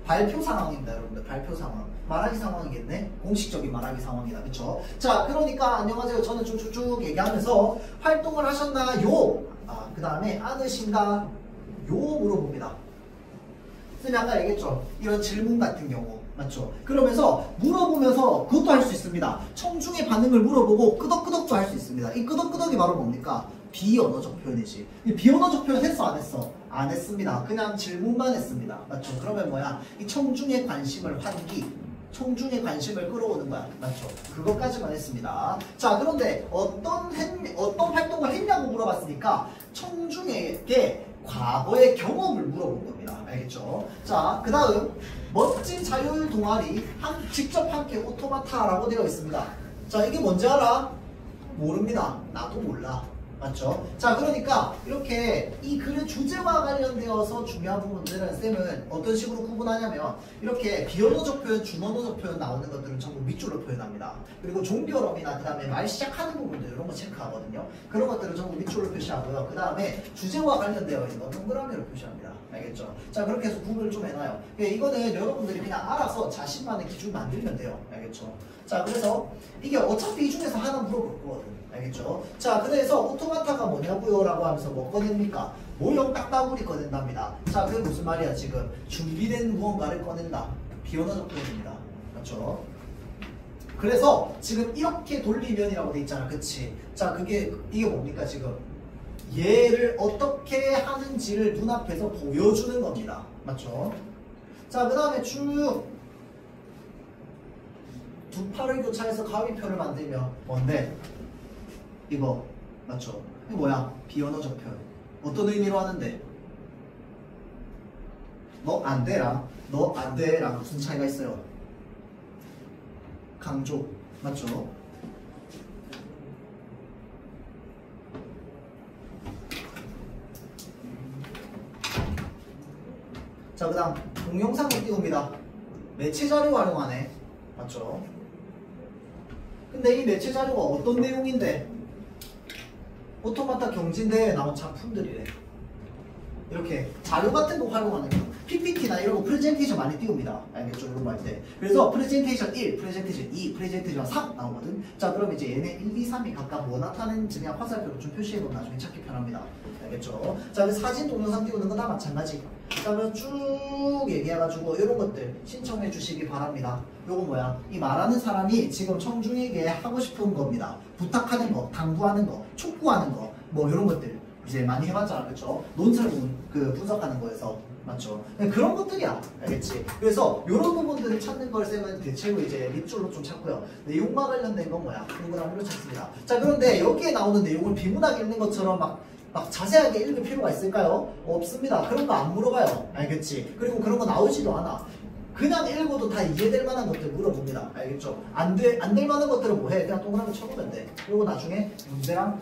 발표 상황입니다, 여러분들. 발표 상황. 말하기 상황이겠네? 공식적인 말하기 상황이다. 그쵸? 자, 그러니까 안녕하세요. 저는 쭉쭉쭉 얘기하면서 활동을 하셨나요? 그 다음에 않으신가요? 물어봅니다. 선생님이 아까 얘기했죠? 이런 질문 같은 경우. 맞죠? 그러면서 물어보면서 그것도 할 수 있습니다. 청중의 반응을 물어보고 끄덕끄덕도 할 수 있습니다. 이 끄덕끄덕이 바로 뭡니까? 비언어적 표현이지. 이 비언어적 표현 했어 안 했어? 안 했습니다. 그냥 질문만 했습니다. 맞죠? 그러면 뭐야? 이 청중의 관심을 청중의 관심을 끌어오는 거야. 맞죠? 그것까지만 했습니다. 자, 그런데 어떤 활동을 했냐고 물어봤으니까 청중에게 과거의 경험을 물어본 겁니다. 알겠죠? 자, 그 다음 멋진 자율 동아리 직접 함께 오토마타라고 되어 있습니다. 자, 이게 뭔지 알아? 모릅니다. 나도 몰라. 맞죠? 자, 그러니까 이렇게 이 글의 주제와 관련되어서 중요한 부분들은 쌤은 어떤 식으로 구분하냐면 이렇게 비언어적 표현, 준언어적 표현 나오는 것들은 전부 밑줄로 표현합니다. 그리고 종결어이나 그 다음에 말 시작하는 부분들 이런 거 체크하거든요. 그런 것들은 전부 밑줄로 표시하고요. 그 다음에 주제와 관련되어 있는 건 동그라미로 표시합니다. 알겠죠? 자, 그렇게 해서 구분을 좀 해놔요. 이거는 여러분들이 그냥 알아서 자신만의 기준 만들면 돼요. 알겠죠? 자, 그래서 이게 어차피 이 중에서 하나 물어볼 거거든. 알겠죠? 자, 그래서 오토마타가 뭐냐고요? 라고 하면서 뭐 꺼냅니까? 모형 딱따구리 꺼낸답니다. 자, 그게 무슨 말이야? 지금 준비된 무언가를 꺼낸다. 비언어적 표현입니다. 맞죠? 그래서 지금 이렇게 돌리면이라고 돼 있잖아. 그치? 자, 이게 뭡니까? 지금 얘를 어떻게 하는지를 눈앞에서 보여주는 겁니다. 맞죠? 자, 그 다음에 쭉 두 팔을 교차해서 가위표를 만들면 뭔데? 이거 맞죠? 이게 뭐야? 비언어적 표현. 어떤 의미로 하는데? 너 안 돼랑 너 안 돼랑 무슨 차이가 있어요? 강조. 맞죠? 자, 그 다음 동영상을 띄웁니다. 매체 자료 활용하네. 맞죠? 근데 이 매체 자료가 어떤 내용인데? 오토마타 경진대회에 나온 작품들이래. 이렇게 자료 같은 거 활용하는 거. PPT나 이런 거 프레젠테이션 많이 띄웁니다. 알겠죠? 이런 거 할 때. 그래서 프레젠테이션 1, 프레젠테이션 2, 프레젠테이션 3 나오거든. 자, 그럼 이제 얘네 1, 2, 3이 각각 뭐 나타내는지 그냥 화살표로 좀 표시해보면 나중에 찾기 편합니다. 알겠죠? 자, 그래서 사진, 동영상 띄우는 건 다 마찬가지. 자, 그럼 쭉 얘기해가지고 이런 것들 신청해 주시기 바랍니다. 요거 뭐야? 이 말하는 사람이 지금 청중에게 하고 싶은 겁니다. 부탁하는 거, 당부하는 거, 촉구하는 거, 뭐 이런 것들 이제 많이 해봤잖아, 그쵸? 논설 분석하는 거에서. 맞죠? 그런 것들이야. 알겠지? 그래서 이런 부분들을 찾는 걸 쌤은 대체로 이제 밑줄로 좀 찾고요. 내용과 관련된 건 뭐야? 동그라미로 찾습니다. 자, 그런데 여기에 나오는 내용을 비문하게 읽는 것처럼 막 자세하게 읽을 필요가 있을까요? 없습니다. 그런 거 안 물어봐요. 알겠지? 그리고 그런 거 나오지도 않아. 그냥 읽어도 다 이해될 만한 것들 물어봅니다. 알겠죠? 안 될 만한 것들은 뭐해? 그냥 동그라미 쳐보면 돼. 그리고 나중에 문제랑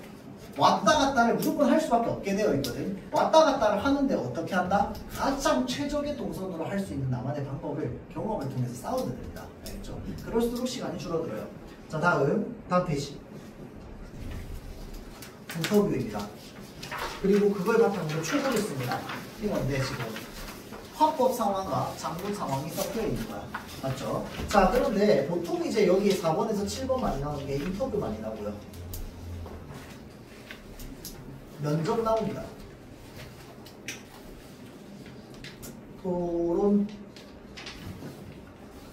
왔다 갔다를 무조건 할 수밖에 없게 되어 있거든. 왔다 갔다를 하는데 어떻게 한다? 가장 최적의 동선으로 할 수 있는 나만의 방법을 경험을 통해서 쌓으면 됩니다. 알겠죠? 그럴수록 시간이 줄어들어요. 자, 다음 페이지. 인터뷰입니다. 그리고 그걸 바탕으로 초고를 씁니다. 이건데 지금 화법 상황과 장문 상황이 섞여 있는 거야. 맞죠? 자, 그런데 보통 이제 여기 4번에서 7번 많이 나오는 게 인터뷰 많이 나오고요. 면접 나옵니다. 토론,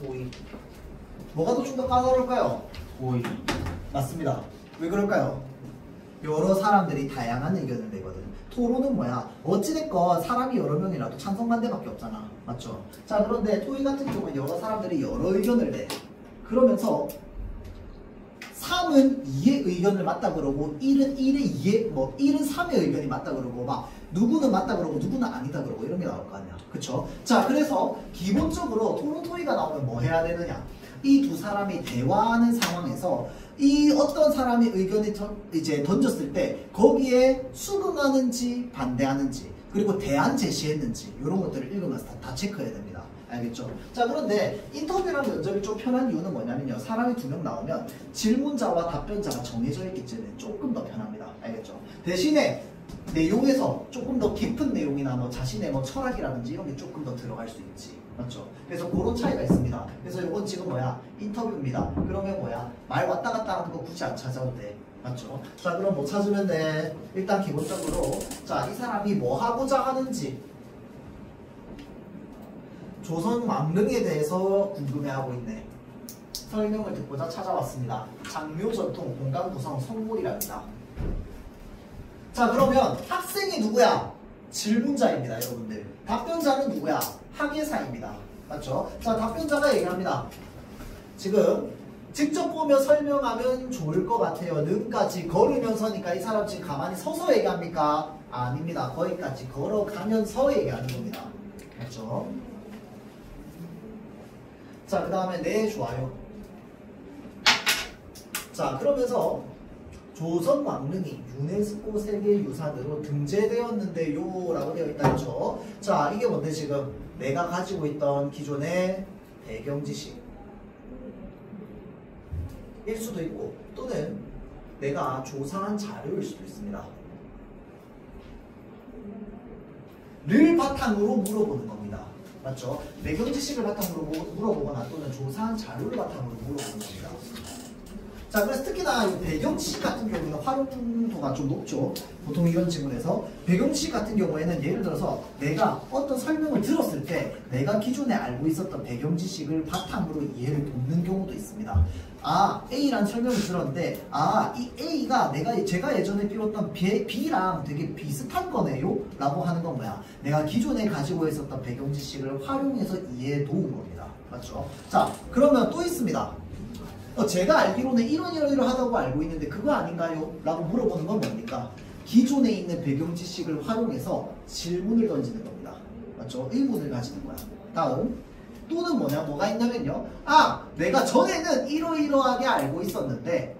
토의. 뭐가 더 좀 더 까다로울까요?
토의.
맞습니다. 왜 그럴까요? 여러 사람들이 다양한 의견을 내거든. 토론은 뭐야? 어찌됐건 사람이 여러 명이라도 찬성 반대밖에 없잖아. 맞죠? 자, 그런데 토의 같은 경우는 여러 사람들이 여러 의견을 내. 그러면서 3은 2의 의견을 맞다 그러고 1은 1의 2의 1은 3의 의견이 맞다 그러고 막 누구는 맞다 그러고 누구는 아니다 그러고 이런 게 나올 거 아니야. 그쵸? 자, 그래서 기본적으로 토론 토의가 나오면 뭐 해야 되느냐? 이 두 사람이 대화하는 상황에서 이 어떤 사람의 의견을 이제 던졌을 때 거기에 수긍하는지 반대하는지 그리고 대안 제시했는지 이런 것들을 읽으면서 다 체크해야 됩니다. 알겠죠? 자, 그런데 인터뷰랑 면접이 좀 편한 이유는 뭐냐면요. 사람이 2명 나오면 질문자와 답변자가 정해져 있기 때문에 조금 더 편합니다. 알겠죠? 대신에 내용에서 조금 더 깊은 내용이나 뭐 자신의 뭐 철학이라든지 이런 게 조금 더 들어갈 수 있지. 맞죠? 그래서 그런 차이가 있습니다. 그래서 이건 지금 뭐야? 인터뷰입니다. 그러면 뭐야? 말 왔다 갔다 하는 거 굳이 안 찾아도 돼. 맞죠? 자, 그럼 뭐 찾으면 돼? 일단 기본적으로 자, 이 사람이 뭐 하고자 하는지 조선 왕릉에 대해서 궁금해하고 있네. 설명을 듣고자 찾아왔습니다. 장묘 전통 공간 구성 성물이랍니다. 자, 그러면 학생이 누구야? 질문자입니다, 여러분들. 답변자는 누구야? 학예사입니다. 맞죠? 자, 답변자가 얘기합니다. 지금 직접 보며 설명하면 좋을 것 같아요. 능까지 걸으면서니까 이 사람 지금 가만히 서서 얘기합니까? 아닙니다. 거기까지 걸어가면서 얘기하는 겁니다. 맞죠? 자, 그 다음에 네, 좋아요. 자, 그러면서 조선 왕릉이 유네스코 세계유산으로 등재되었는데요 라고 되어 있다 했죠. 자, 이게 뭔데 지금 내가 가지고 있던 기존의 배경 지식 일 수도 있고 또는 내가 조사한 자료일 수도 있습니다. 를 바탕으로 물어보는 겁니다. 맞죠? 배경 지식을 바탕으로 물어보거나 또는 조사한 자료를 바탕으로 물어보는 겁니다. 자, 그래서 특히나 이 배경 지식 같은 경우는 활용도가 좀 높죠. 보통 이런 질문에서 배경 지식 같은 경우에는 예를 들어서 내가 어떤 설명을 들었을 때 내가 기존에 알고 있었던 배경 지식을 바탕으로 이해를 돕는 경우도 있습니다. 아, A라는 설명을 들었는데 이 A가 제가 예전에 배웠던 B랑 되게 비슷한 거네요? 라고 하는 건 뭐야? 내가 기존에 가지고 있었던 배경 지식을 활용해서 이해해 도운 겁니다. 맞죠? 자, 그러면 또 있습니다. 제가 알기로는 이러하다고 알고 있는데 그거 아닌가요? 라고 물어보는 건 뭡니까? 기존에 있는 배경 지식을 활용해서 질문을 던지는 겁니다. 맞죠? 의문을 가지는 거야. 다음 또는 뭐가 있냐면요. 내가 전에는 이러하게 알고 있었는데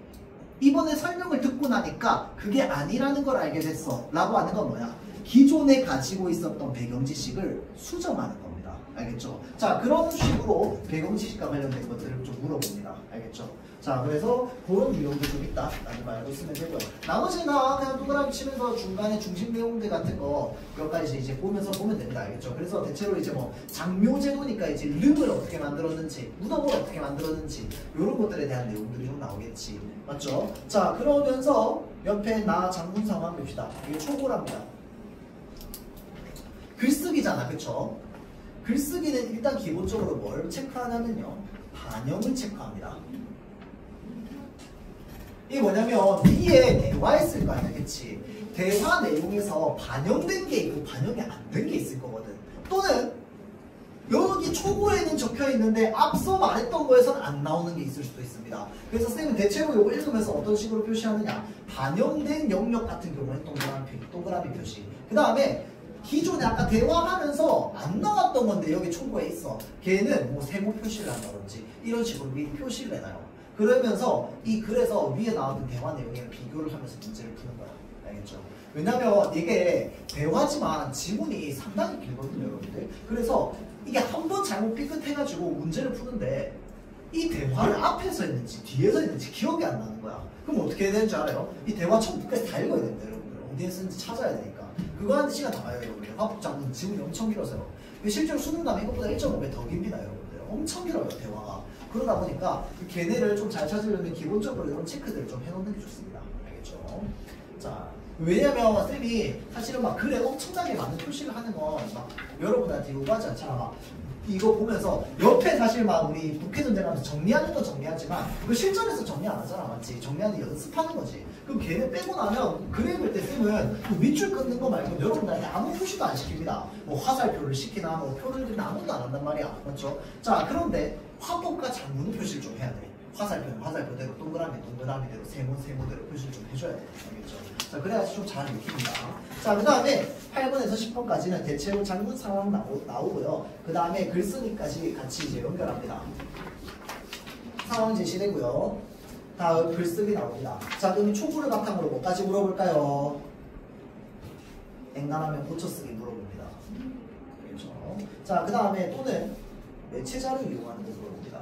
이번에 설명을 듣고 나니까 그게 아니라는 걸 알게 됐어 라고 하는 건 뭐야? 기존에 가지고 있었던 배경 지식을 수정하는 겁니다. 알겠죠? 자, 그런 식으로 배경 지식과 관련된 것들을 좀 물어봅니다. 알겠죠? 자, 그래서 그런 유형도 좀 있다 라는 거 알고 있으면 되고요. 나머지는 그냥 동그라미 치면서 중간에 중심 내용들 같은 거 몇 가지 이제 보면서 보면 됩니다. 알겠죠? 그래서 대체로 이제 뭐 장묘제도니까 이제 릉을 어떻게 만들었는지 무덤을 어떻게 만들었는지 이런 것들에 대한 내용들이 좀 나오겠지. 맞죠? 자, 그러면서 옆에 나 장군 상황 봅시다. 이게 초고랍니다. 글쓰기잖아. 그쵸? 글쓰기는 일단 기본적으로 뭘 체크하냐면요. 반영을 체크합니다. 이게 뭐냐면 위에 대화했을 거 아니야. 그치? 대화 내용에서 반영된 게 있고 반영이 안 된 게 있을 거거든. 또는 여기 초고에는 적혀 있는데 앞서 말했던 거에서는 안 나오는 게 있을 수도 있습니다. 그래서 쌤은 대체로 이거 읽으면서 어떤 식으로 표시하느냐. 반영된 영역 같은 경우는 동그라미 표시. 그 다음에 기존에 아까 대화하면서 안 나왔던 건데 여기 초고에 있어. 걔는 뭐 세모 표시를 한다든지 이런 식으로 미리 표시를 해놔요. 그러면서 이 글에서 위에 나왔던 대화 내용이랑 비교를 하면서 문제를 푸는 거야. 알겠죠? 왜냐면 이게 대화지만 지문이 상당히 길거든요, 여러분들. 그래서 이게 한 번 잘못 삐끗해가지고 문제를 푸는데 이 대화를 앞에서 했는지 뒤에서 했는지 기억이 안 나는 거야. 그럼 어떻게 해야 되는지 알아요? 이 대화 처음부터 다 읽어야 됩니다, 여러분들. 어디에 쓰는지 찾아야 되니까. 그거 하는데 시간 다 가요, 여러분들. 화법장은 지문이 엄청 길어서요. 실제로 수능감이 이것보다 1.5배 더 깁니다, 여러분들. 엄청 길어요, 대화가. 그러다 보니까 걔네를 좀 잘 찾으려면 기본적으로 이런 체크들을 좀 해놓는 게 좋습니다. 알겠죠? 자, 왜냐면 쌤이 사실은 막 글에 엄청나게 많은 표시를 하는 건 막 여러분한테 요구하지 않잖아. 막 이거 보면서 옆에 사실 막 우리 북해전쟁하면서 정리하는 건 정리하지만 그 실전에서 정리 안 하잖아. 맞지? 정리하는 연습하는 거지. 그럼 걔네 빼고 나면 글 읽을 때 쌤은 그 밑줄 끊는 거 말고 여러분들한테 아무 표시도 안 시킵니다. 뭐 화살표를 시키나 뭐 표를 들이나 아무것도 안 한단 말이야. 그렇죠? 자, 그런데 화법과 장문 표시를 좀 해야 돼. 화살표는 화살표대로, 동그라미대로, 세모대로 표시를 좀 해줘야 돼. 알겠죠? 자, 그래야지 좀 잘 익힙니다. 자, 그 다음에 8번에서 10번까지는 대체로 장문 상황 나오고요. 그 다음에 글쓰기까지 같이 이제 연결합니다. 상황 제시되고요. 다음 글쓰기 나옵니다. 자, 그럼 초보를 바탕으로 뭐까지 물어볼까요? 앵간하면 고쳐쓰기 물어봅니다. 그렇죠? 자, 그 다음에 또는 매체자를 이용하는 거 물어봅니다.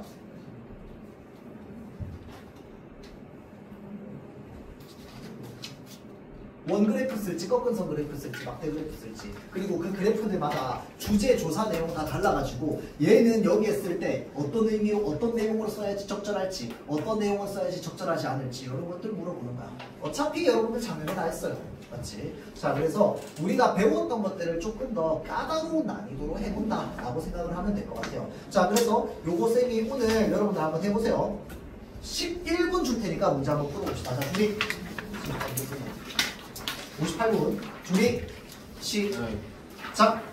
원 그래프 쓸지, 꺾은선 그래프 쓸지, 막대 그래프 쓸지. 그리고 그 그래프들마다 주제, 조사 내용 다 달라가지고 얘는 여기에 쓸 때 어떤 의미로, 어떤 내용으로 써야지 적절할지, 어떤 내용을 써야지 적절하지 않을지 이런 것들을 물어보는 거야. 어차피 여러분들 작년에 다 했어요. 맞지? 자, 그래서 우리가 배웠던 것들을 조금 더 까다로운 난이도로 해본다라고 생각을 하면 될 것 같아요. 자, 그래서 요거 쌤이 오늘 여러분들 한번 해보세요. 11분 줄 테니까 문제 한번 풀어봅시다. 자, 준비. 58분 준비 시작.